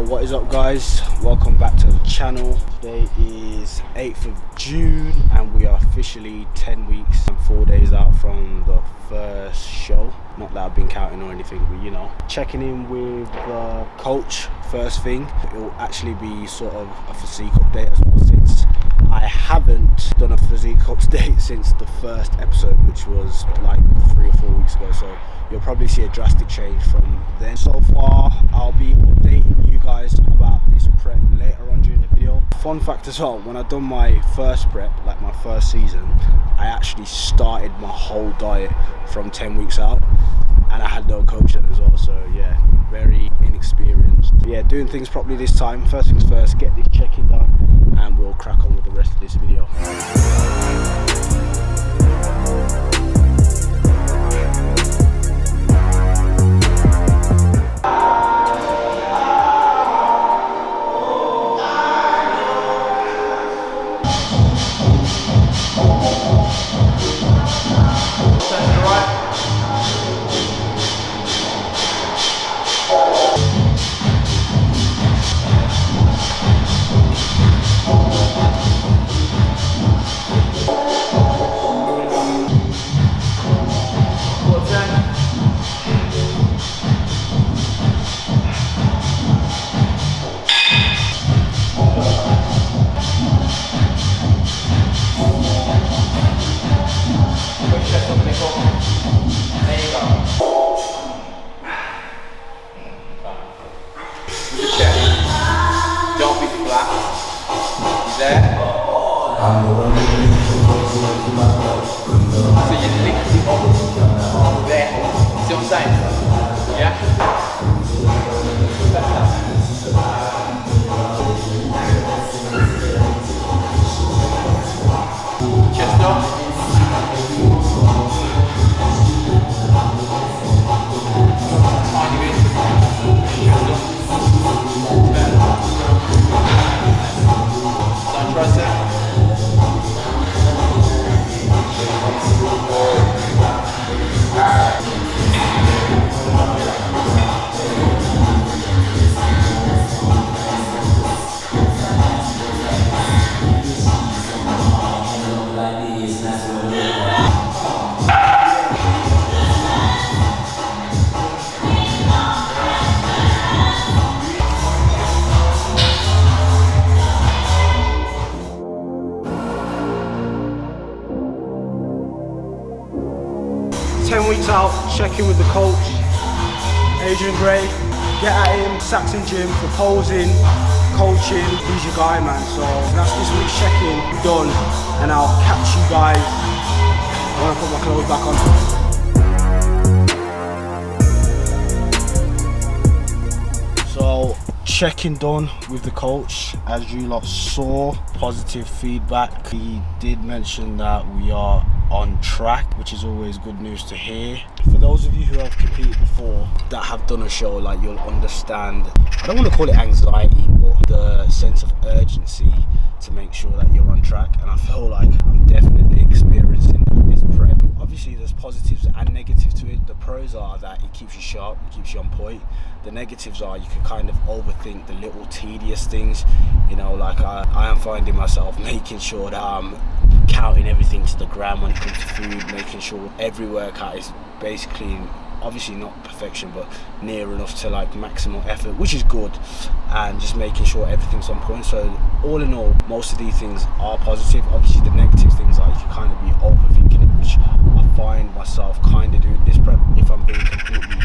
What is up, guys? Welcome back to the channel. Today is 8th of June and we are officially 10 weeks and 4 days out from the first show. Not that I've been counting or anything, but you know, checking in with the coach first thing. It will actually be sort of a physique update as well, since I haven't done a physique update since the first episode, which was like 3 or 4 weeks ago. So you'll probably see a drastic change from then. So far, I'll be updating you guys about this prep later on during the video. Fun fact as well, when I done my first prep, like my first season, I actually started my whole diet from 10 weeks out, and I had no coach then as well. So yeah, very inexperienced. But yeah, doing things properly this time. First things first, get this check-in done, and we'll crack on with the rest of this video. Out, checking with the coach, Adrian Grey. Get at him, Saxon gym, proposing, coaching. He's your guy, man. So that's this week's check-in done, and I'll catch you guys when I put my clothes back on. So check-in done with the coach. As you lot saw, positive feedback. He did mention that we are on track, which is always good news to hear. For those of you who have competed before, that have done a show, like, you'll understand, I don't want to call it anxiety, but the sense of urgency to make sure that you're on track. And I feel like I'm definitely experiencing this prep. Obviously there's positives and negatives to it. The pros are that it keeps you sharp, it keeps you on point. The negatives are you can kind of overthink the little tedious things, you know, like I am finding myself making sure that I'm counting everything to the gram when it comes to food, making sure every workout is basically, obviously not perfection, but near enough to like maximal effort, which is good, and just making sure everything's on point. So all in all, most of these things are positive. Obviously the negative things are you can kind of be overthinking it, which I find myself kind of doing this prep, if I'm being completely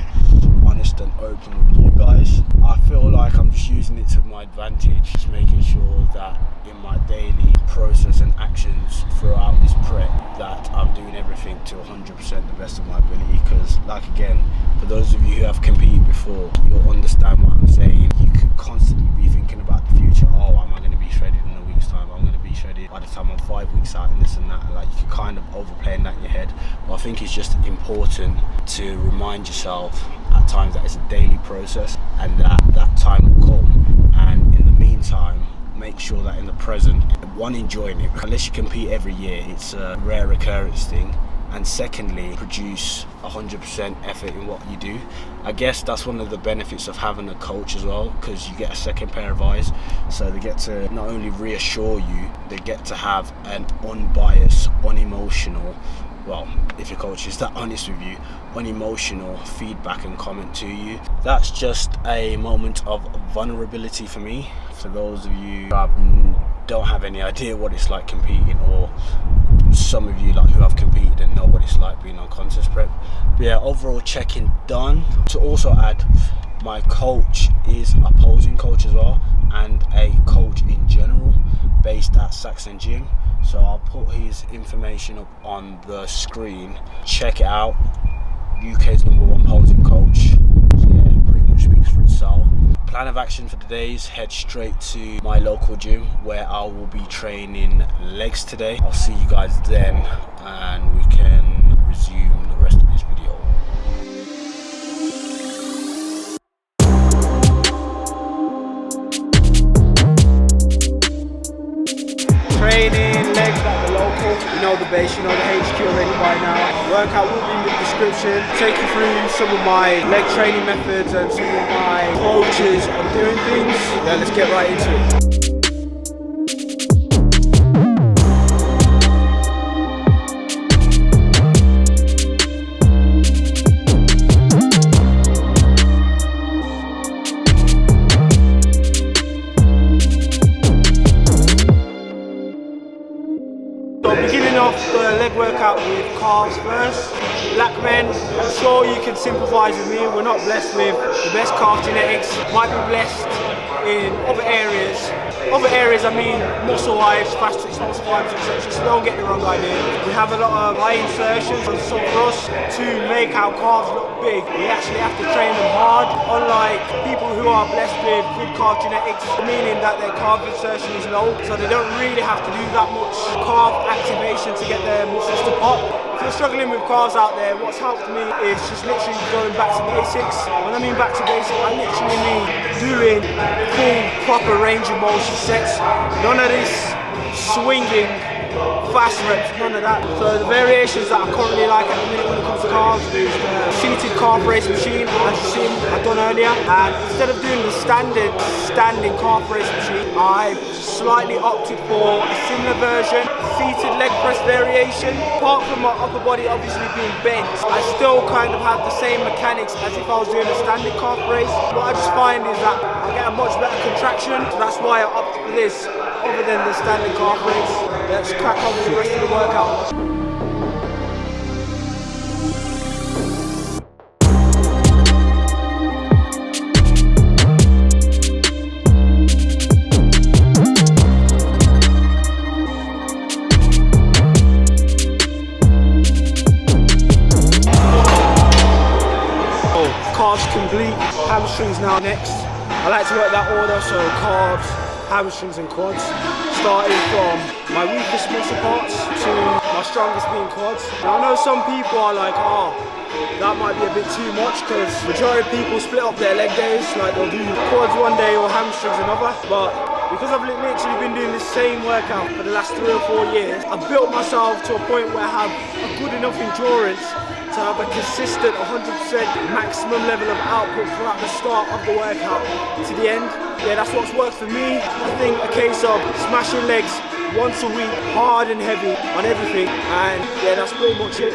honest and open with you guys. I feel like I'm just using it to my advantage, just making sure that in my daily process and actions throughout this prep that I'm doing everything to 100% the best of my ability. Because, like, again, for those of you who have competed before, you'll understand what I'm saying. You could constantly be thinking about the future. Oh, am I going to be shredded in a week's time? I'm going to be shredded by the time I'm 5 weeks out, and this and that. And, like, you can kind of overplay that in your head. But I think it's just important to remind yourself at times that it's a daily process, and that time will come. And in the meantime, make sure that in the present, one, enjoying it. Unless you compete every year, it's a rare occurrence thing. and secondly, produce 100% effort in what you do. I guess that's one of the benefits of having a coach as well, because you get a second pair of eyes, so they get to not only reassure you, they get to have an unbiased, unemotional, well, if your coach is that honest with you, unemotional feedback and comment to you. That's just a moment of vulnerability for me. For those of you who don't have any idea what it's like competing, or some of you who have competed and know what it's like being on contest prep. But yeah, overall check-in done. To also add, my coach is a posing coach as well, and a coach in general based at Saxon gym. So I'll put his information up on the screen. Check it out. UK's #1 posing coach. So yeah, pretty much speaks for itself. Plan of action for today is head straight to my local gym where I will be training legs today. I'll see you guys then, and we can resume the rest of this video. Training legs at the local, you know the base, you know the HQ already by now. Workout will be in the description. Take you through some of my leg training methods and some of my approaches on doing things. Yeah, let's get right into it. Beginning off the leg workout with calves first. Black men, I'm sure you can sympathise with me. We're not blessed with the best calf genetics. Might be blessed in other areas. Other areas, I mean muscle-wise, fast twitch muscle fibers, etc. So don't get the wrong idea. We have a lot of high insertions, so for us to make our calves look big, we actually have to train them hard. Unlike people who are blessed with good calf genetics, meaning that their calf insertion is low, so they don't really have to do that much calf activation to get their muscles to pop. If you're struggling with calves out there, what's helped me is just literally going back to basics. When I mean back to basics, I literally mean doing full, proper range of motion sets. None of this swinging, fast reps, none of that. So the variations that I currently like at the minute when it comes to calves is the seated calf raise machine, as you seen I've done earlier. And instead of doing the standard standing calf raise machine, I slightly opted for a similar version, seated leg press variation. Apart from my upper body obviously being bent, I still kind of have the same mechanics as if I was doing a standing calf raise. What I just find is that I get a much better contraction, so that's why I opted for this other than the standing calf raise. Let's crack on with the rest of the workout. Calves complete, hamstrings now next. I like to work that order, so calves, hamstrings and quads, starting from my weakest muscle parts to my strongest being quads. Now I know some people are like, oh, that might be a bit too much, because majority of people split up their leg days, like they'll do quads one day or hamstrings another. But because I've literally been doing the same workout for the last 3 or 4 years, I've built myself to a point where I have a good enough endurance to have a consistent 100% maximum level of output throughout the start of the workout to the end. Yeah, that's what's worked for me. I think a case of smashing legs once a week, hard and heavy on everything, and yeah, that's pretty much it.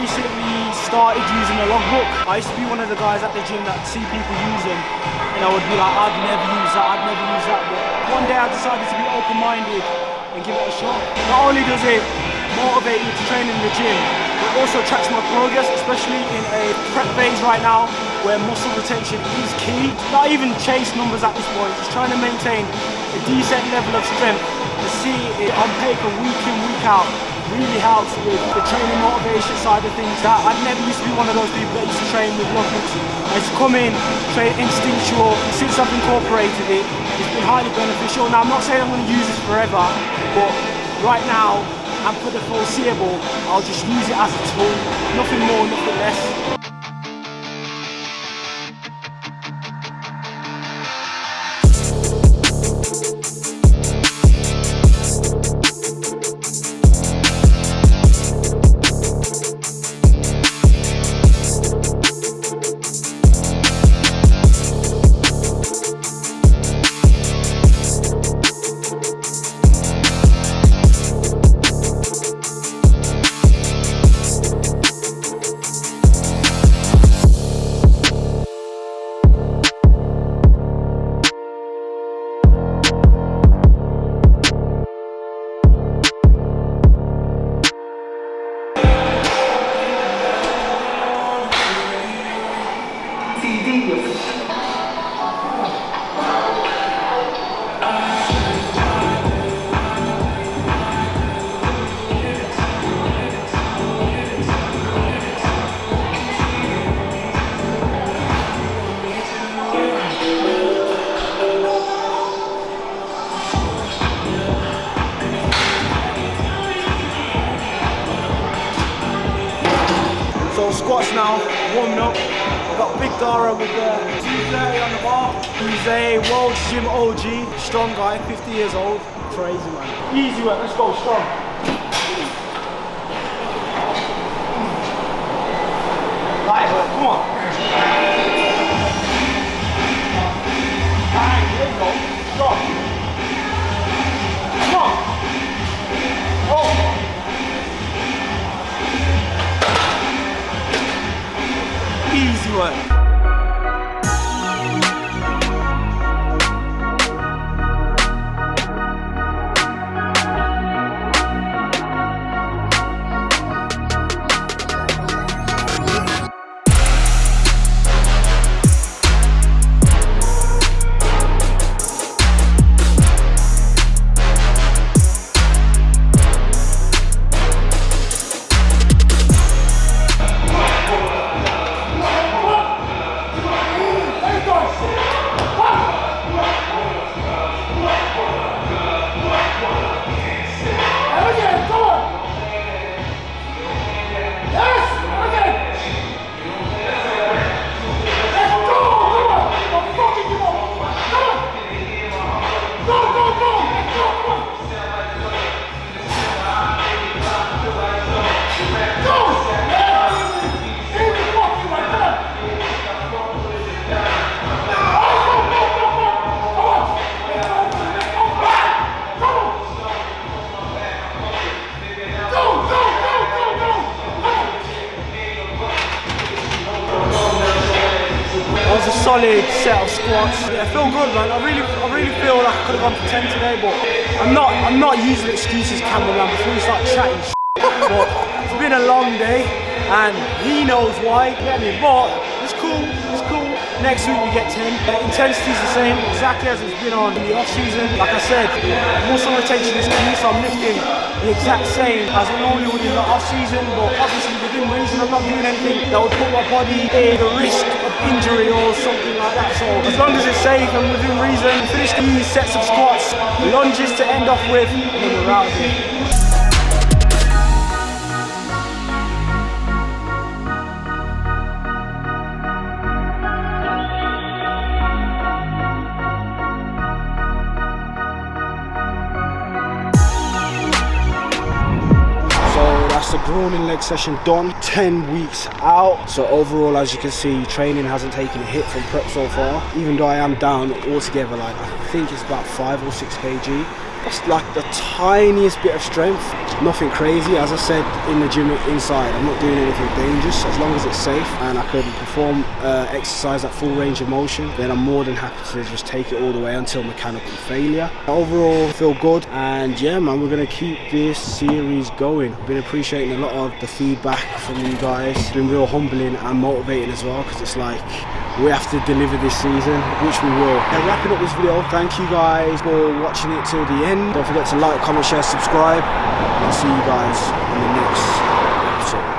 recently started using a logbook. I used to be one of the guys at the gym that see people using, and I would be like, I'd never use that, I'd never use that. But one day I decided to be open-minded and give it a shot. Not only does it motivate me to train in the gym, it also tracks my progress, especially in a prep phase right now where muscle retention is key. Not even chase numbers at this point, just trying to maintain a decent level of strength and see it on paper week in, week out. Really helps with the training motivation side of things. That I never used to be one of those people that used to train with logbooks. I used to come in, train instinctual. Since I've incorporated it, it's been highly beneficial. Now I'm not saying I'm going to use this forever, but right now and for the foreseeable, I'll just use it as a tool. Nothing more, nothing less. So squats now, warming up. We've got Big Dara with the 230 on the bar. He's a World Gym OG, strong guy, 50 years old. Crazy, man. Easy work, let's go, strong. Light work, come on. Alright, there you go, strong. Come on. Oh. Easy work. Solid set of squats. Yeah, I feel good, man. I really feel like I could have gone for 10 today, but I'm not using excuses, cameraman, before you start chatting But it's been a long day, and he knows why. Get me? But it's cool. It's cool. Next week we get 10. The intensity is the same, exactly as it's been on in the off season. Like I said, muscle retention is key, so I'm lifting the exact same as I normally would in the off season, but obviously within reason. I'm not doing anything that would put my body in the risk of injury or something like that. So as long as it's safe and within reason, finish these sets of squats, lunges to end off with, and then we're out of here. That's the groin leg session done, 10 weeks out. So overall, as you can see, training hasn't taken a hit from prep so far. Even though I am down altogether, like I think it's about 5 or 6 kg. That's like the tiniest bit of strength. Nothing crazy. As I said in the gym inside, I'm not doing anything dangerous. As long as it's safe and I can perform exercise at full range of motion, then I'm more than happy to just take it all the way until mechanical failure. Overall, I feel good, and yeah man, we're going to keep this series going. I've been appreciating a lot of the feedback from you guys. It's been real humbling and motivating as well, because it's like we have to deliver this season, which we will. And wrapping up this video, thank you guys for watching it till the end. Don't forget to like, comment, share, subscribe. I'll see you guys in the next episode.